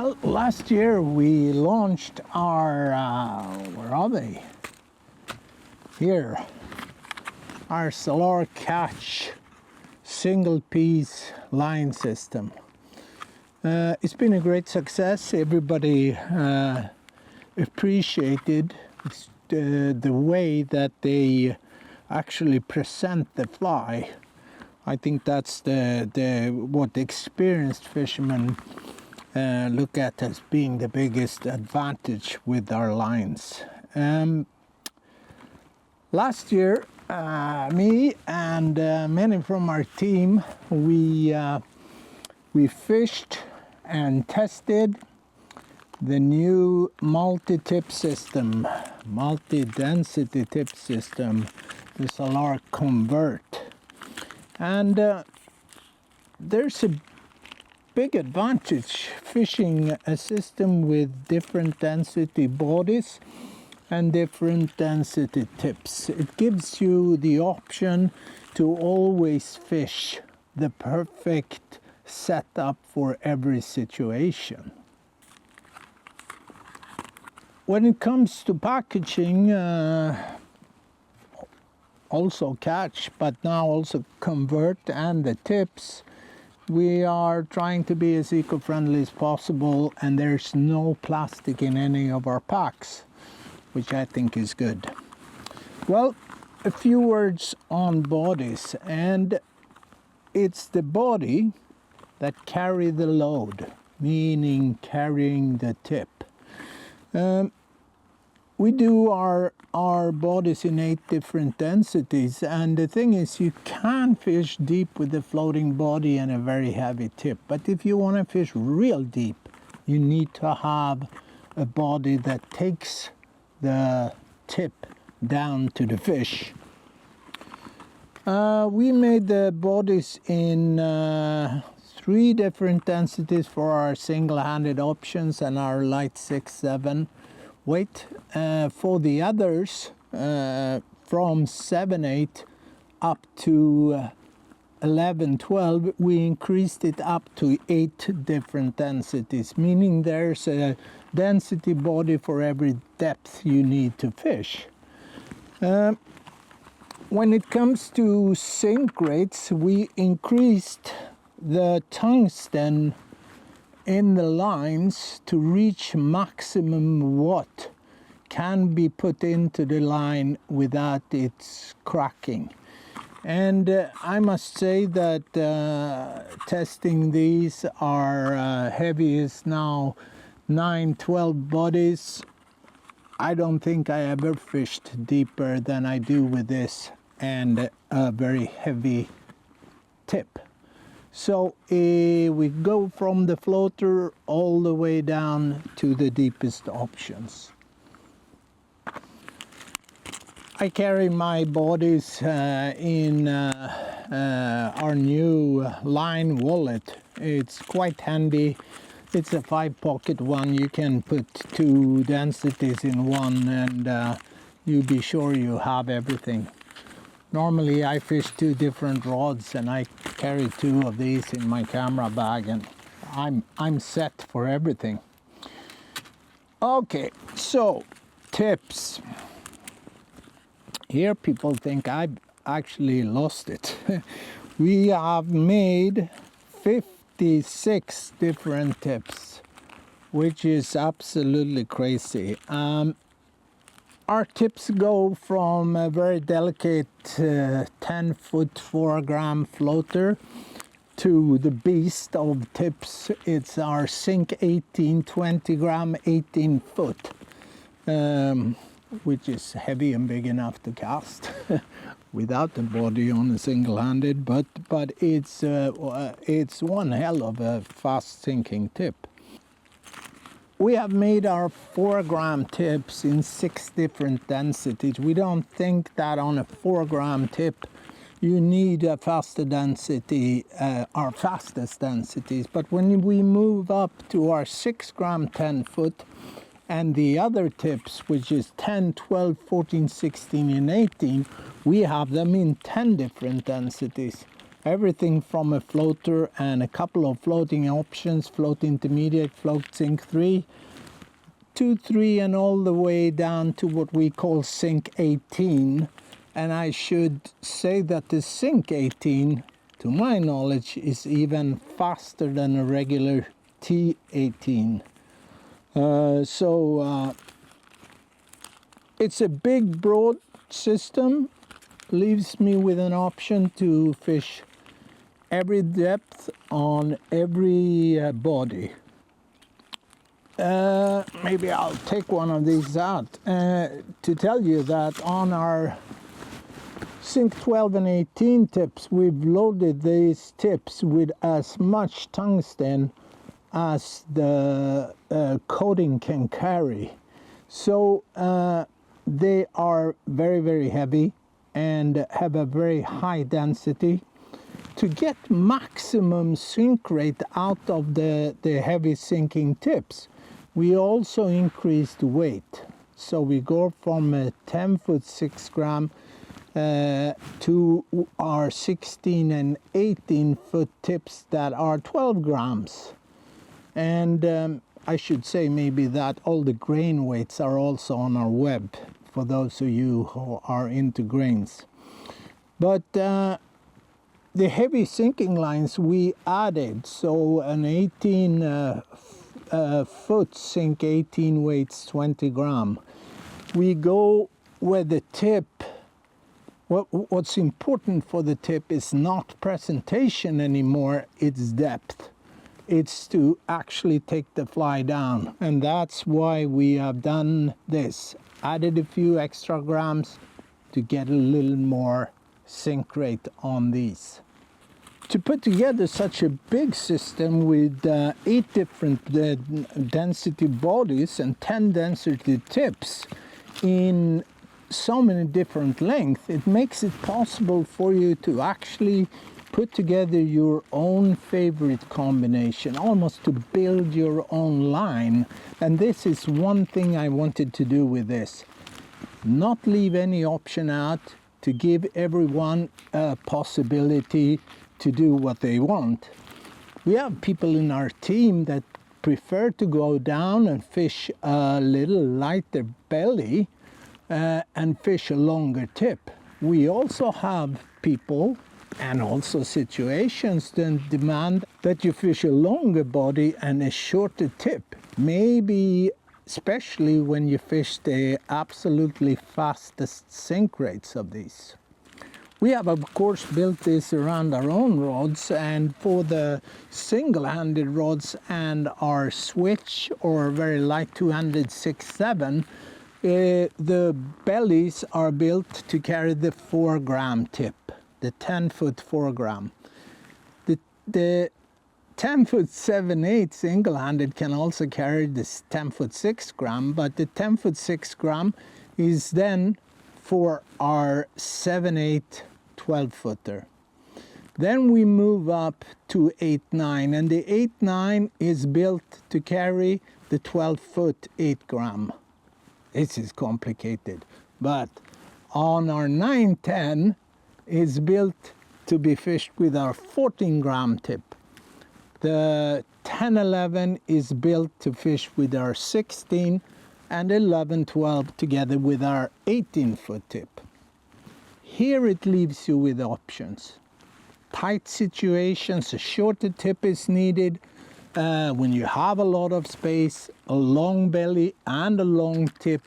Well, last year we launched our, where are they? Here, our SALAR Catch single piece line system. It's been a great success. Everybody appreciated the way that they actually present the fly. I think that's what experienced fishermen look at as being the biggest advantage with our lines. Last year, me and many from our team, we fished and tested the new multi-tip system, multi-density tip system, the SALAR Convert. And there's a big advantage fishing a system with different density bodies and different density tips. It gives you the option to always fish the perfect setup for every situation. When it comes to packaging, also Catch, but now also Convert and the tips, we are trying to be as eco-friendly as possible, and there's no plastic in any of our packs, which I think is good. Well, a few words on bodies, and it's the body that carry the load, meaning carrying the tip. We do our bodies in 8 different densities, and the thing is, you can fish deep with a floating body and a very heavy tip, but if you want to fish real deep, you need to have a body that takes the tip down to the fish. We made the bodies in 3 different densities for our single-handed options and our light 6-7 weight. For the others, from 7-8 up to 11-12, we increased it up to 8 different densities, meaning there's a density body for every depth you need to fish. When it comes to sink rates, we increased the tungsten in the lines to reach maximum what can be put into the line without it cracking. And I must say that testing these, our heaviest now 9-12 bodies, I don't think I ever fished deeper than I do with this and a very heavy tip. So we go from the floater all the way down to the deepest options. I carry my bodies in our new line wallet. It's quite handy. It's a 5-pocket one. You can put 2 densities in one, and you be sure you have everything. Normally I fish 2 different rods, and I carry 2 of these in my camera bag, and I'm set for everything. Okay, so tips. Here people think I've actually lost it. We have made 56 different tips, which is absolutely crazy. Our tips go from a very delicate 10-foot 4-gram floater to the beast of tips. It's our Sink 18 20-gram 18-foot, which is heavy and big enough to cast without the body on a single-handed, but it's one hell of a fast sinking tip. We have made our 4-gram tips in 6 different densities. We don't think that on a 4-gram tip you need a faster density, our fastest densities. But when we move up to our 6-gram 10-foot and the other tips, which is 10, 12, 14, 16, and 18, we have them in 10 different densities. everything from a floater and a couple of floating options, float intermediate, float sync 3, 2, 3, and all the way down to what we call sync 18. And I should say that the sync 18, to my knowledge, is even faster than a regular T18. It's a big, broad system, leaves me with an option to fish every depth on every body. Maybe I'll take one of these out to tell you that on our Sync 12 and 18 tips, we've loaded these tips with as much tungsten as the coating can carry. So they are very, very heavy and have a very high density. To get maximum sink rate out of the heavy sinking tips, we also increased weight. So we go from a 10-foot 6 gram to our 16 and 18-foot tips that are 12 grams. And I should say maybe that all the grain weights are also on our web for those of you who are into grains. But the heavy sinking lines we added, so an 18 foot sink 18 weights 20 gram. We go where the tip, what's important for the tip is not presentation anymore, it's depth. It's to actually take the fly down, and that's why we have done this. Added a few extra grams to get a little more sink rate on these. To put together such a big system with 8 different density bodies and 10 density tips in so many different lengths, it makes it possible for you to actually put together your own favorite combination, almost to build your own line. And this is one thing I wanted to do with this. Not leave any option out, to give everyone a possibility to do what they want. We have people in our team that prefer to go down and fish a little lighter belly and fish a longer tip. We also have people and also situations that demand that you fish a longer body and a shorter tip. Maybe especially when you fish the absolutely fastest sink rates of these. We have of course built this around our own rods, and for the single-handed rods and our switch or very light 200 6/7, the bellies are built to carry the 4 gram tip, the 10-foot 4 gram. The 10-foot 7/8 single-handed can also carry this 10-foot 6 gram, but the 10-foot 6 gram is then for our 7/8 12-footer. Then we move up to 8/9, and the 8/9 is built to carry the 12-foot 8 gram. This is complicated, but on our 9/10 is built to be fished with our 14 gram tip. The 10/11 is built to fish with our 16, and 11/12 together with our 18-foot tip. Here it leaves you with options. Tight situations, a shorter tip is needed. When you have a lot of space, a long belly and a long tip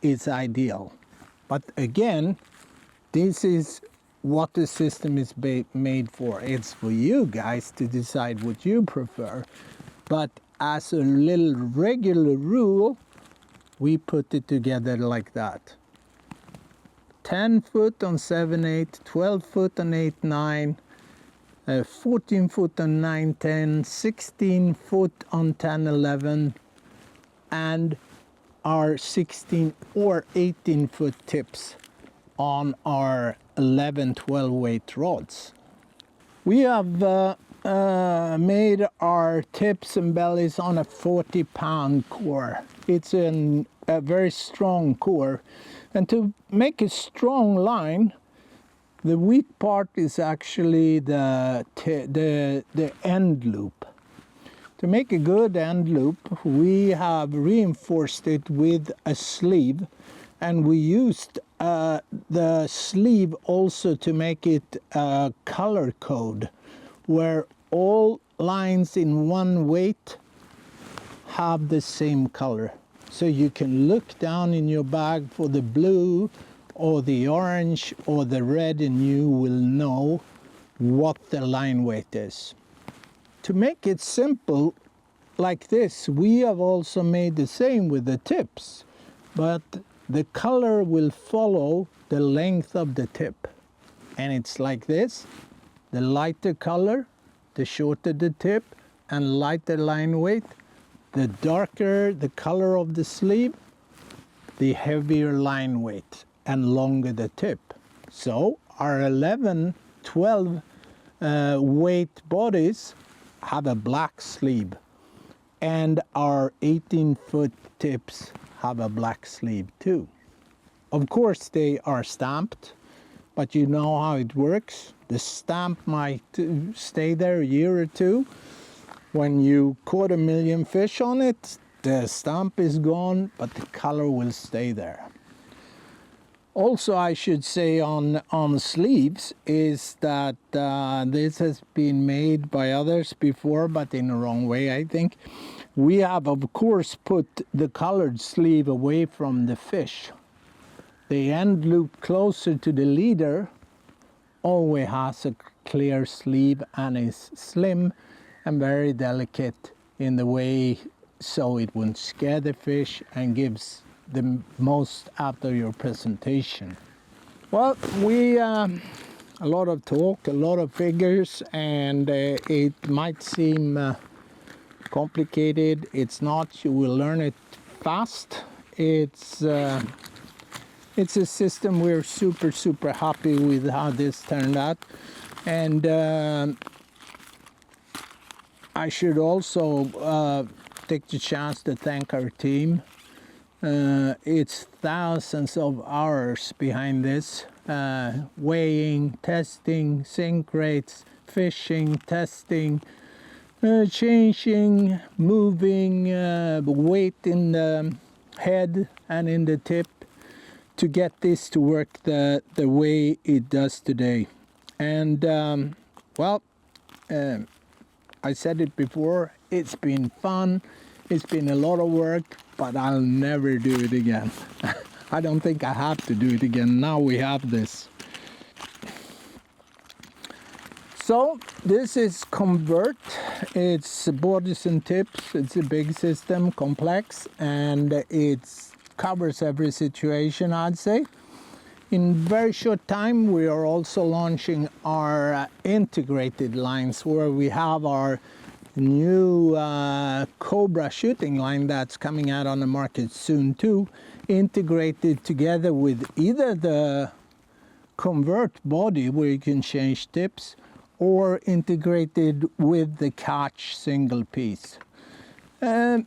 is ideal. But again, this is what the system is made for. It's for you guys to decide what you prefer. But as a little regular rule, we put it together like that. 10 foot on 7/8, 12 foot on 8/9, 14 foot on 9/10, 16 foot on 10/11, and our 16 or 18 foot tips on our 11-12 weight rods. We have made our tips and bellies on a 40-pound core. It's a very strong core, and to make a strong line The weak part is actually the end loop. To make a good end loop, we have reinforced it with a sleeve, and we used the sleeve also to make it a color code, where all lines in one weight have the same color. So you can look down in your bag for the blue or the orange or the red, and you will know what the line weight is. To make it simple like this, we have also made the same with the tips, but the color will follow the length of the tip. And it's like this: the lighter color, the shorter the tip and lighter line weight. The darker the color of the sleeve, the heavier line weight and longer the tip. So our 11, 12 weight bodies have a black sleeve, and our 18-foot tips have a black sleeve too. Of course they are stamped, but you know how it works. The stamp might stay there a year or two. When you caught 1 million fish on it, the stamp is gone, but the color will stay there. Also, I should say on sleeves is that this has been made by others before, but in the wrong way, I think. We have, of course, put the colored sleeve away from the fish. The end loop closer to the leader always has a clear sleeve and is slim and very delicate in the way, so it won't scare the fish and gives the most out of your presentation. Well, we a lot of talk, a lot of figures, and it might seem complicated. It's not. You will learn it fast. It's a system we're super happy with how this turned out. And I should also take the chance to thank our team. It's thousands of hours behind this, weighing, testing, sink rates, fishing, testing, changing, moving, weight in the head and in the tip to get this to work the way it does today. And well, I said it before, it's been fun, it's been a lot of work, but I'll never do it again. I don't think I have to do it again. Now we have this. So this is Convert. It's bodies and tips. It's a big system, complex, and it covers every situation, I'd say. In very short time, we are also launching our integrated lines, where we have our new Cobra shooting line that's coming out on the market soon too, integrated together with either the Convert body, where you can change tips, or integrated with the catch single piece. Then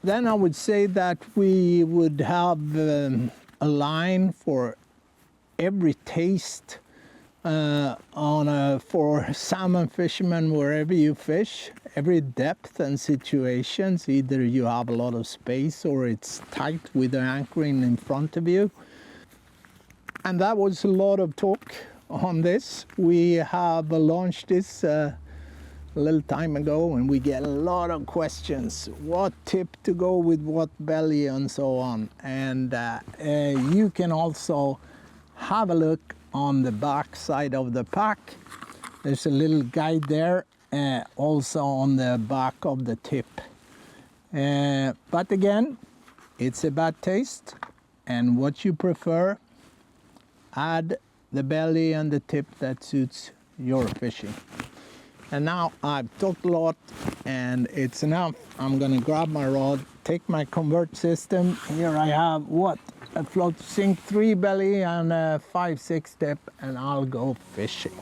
I would say that we would have a line for every taste for salmon fishermen wherever you fish, every depth and situations. Either you have a lot of space or it's tight with the anchoring in front of you. And that was a lot of talk on this. We have launched this a little time ago, and we get a lot of questions. What tip to go with what belly and so on. And you can also have a look on the back side of the pack. There's a little guide there, also on the back of the tip. But again, it's about taste and what you prefer. Add the belly and the tip that suits your fishing. And now I've talked a lot and it's enough. I'm gonna grab my rod, take my Convert system. Here I have a float sink 3 belly and a 5/6 tip, and I'll go fishing.